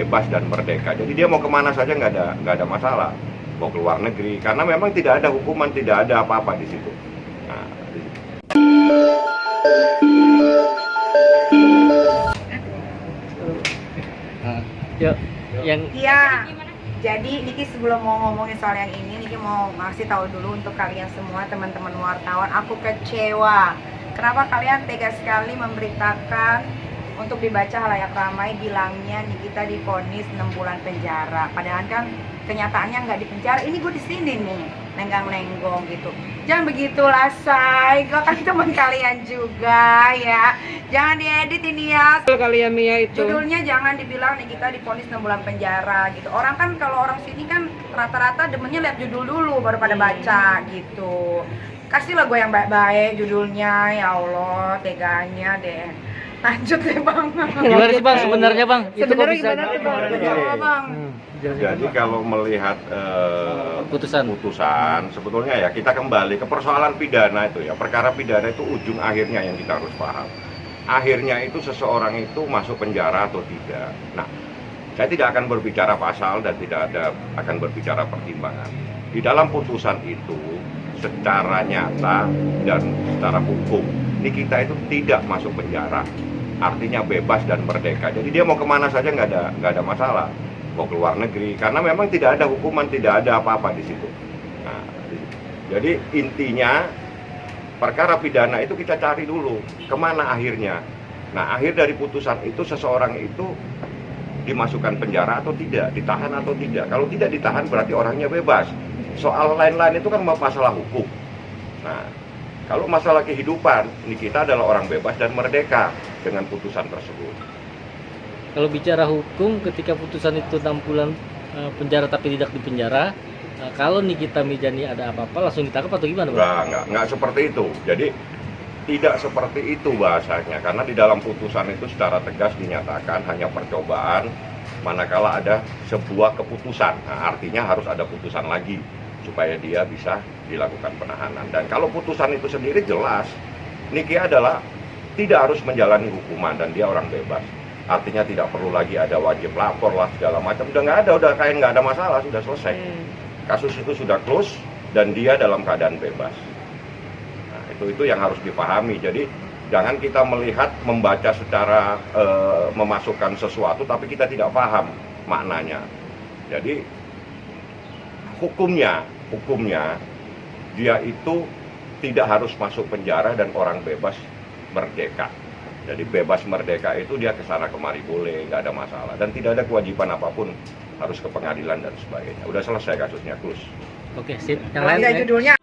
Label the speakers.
Speaker 1: bebas dan merdeka. Jadi dia mau kemana saja nggak ada masalah. Mau ke luar negeri, karena memang tidak ada hukuman, tidak ada apa-apa di situ. Nah,
Speaker 2: Yuk, yang
Speaker 3: Iya. Jadi Niki sebelum mau ngomongin soal yang ini, Niki mau ngasih tahu dulu untuk kalian semua teman-teman wartawan, aku kecewa. Kenapa kalian tega sekali memberitakan untuk dibaca halayak ramai bilangnya Nikita divonis 6 bulan penjara. Padahal kan kenyataannya nggak di penjara. Ini gue di sini nih, lenggang-lenggong gitu. Jangan begitulah, say. Gue kan teman kalian juga ya. Jangan diedit ini ya.
Speaker 2: kalian Mia itu.
Speaker 3: Judulnya jangan dibilang Nikita divonis 6 bulan penjara gitu. Orang kan kalau orang sini kan rata-rata demennya lihat judul dulu baru pada baca gitu. Kasihlah gue yang baik-baik judulnya, ya Allah, teganya deh. Lanjut deh bang.
Speaker 2: Gimana sih bang sebenarnya bang?
Speaker 3: Sebenarnya gimana sih bang? Coba bang.
Speaker 1: jadi kalau melihat
Speaker 2: Putusan.
Speaker 1: sebetulnya ya kita kembali ke persoalan pidana itu ya. Perkara pidana itu ujung akhirnya yang kita harus paham. Akhirnya itu seseorang itu masuk penjara atau tidak. Nah, saya tidak akan berbicara pasal dan tidak akan berbicara pertimbangan. Di dalam putusan itu secara nyata dan secara hukum Nikita itu tidak masuk penjara, artinya bebas dan merdeka. Jadi dia mau kemana saja nggak ada masalah. Mau ke luar negeri, karena memang tidak ada hukuman, tidak ada apa-apa di situ. Nah, jadi intinya perkara pidana itu kita cari dulu kemana akhirnya. Nah, akhir dari putusan itu seseorang itu dimasukkan penjara atau tidak, ditahan atau tidak. Kalau tidak ditahan berarti orangnya bebas. Soal lain-lain itu kan masalah hukum. Nah, kalau masalah kehidupan, Nikita adalah orang bebas dan merdeka dengan putusan tersebut.
Speaker 2: Kalau bicara hukum, ketika putusan itu 6 bulan penjara tapi tidak dipenjara, kalau Nikita Mirzani ada apa-apa langsung ditangkap atau gimana bang?
Speaker 1: Enggak seperti itu. Jadi tidak seperti itu bahasanya, karena di dalam putusan itu secara tegas dinyatakan hanya percobaan manakala ada sebuah keputusan. Nah, artinya harus ada putusan lagi supaya dia bisa dilakukan penahanan. Dan kalau putusan itu sendiri jelas, Niki adalah tidak harus menjalani hukuman dan dia orang bebas. Artinya tidak perlu lagi ada wajib lapor lah segala macam. Udah kayak nggak ada masalah, sudah selesai. Kasus itu sudah close dan dia dalam keadaan bebas. Nah, itu yang harus dipahami. Jadi jangan kita melihat, membaca secara memasukkan sesuatu tapi kita tidak paham maknanya. Jadi hukumnya dia itu tidak harus masuk penjara dan orang bebas merdeka. Jadi bebas merdeka itu dia kesana kemari boleh, nggak ada masalah, dan tidak ada kewajiban apapun harus ke pengadilan dan sebagainya. Udah selesai kasusnya, close.
Speaker 2: Oke, sip. Yang lain
Speaker 3: Judulnya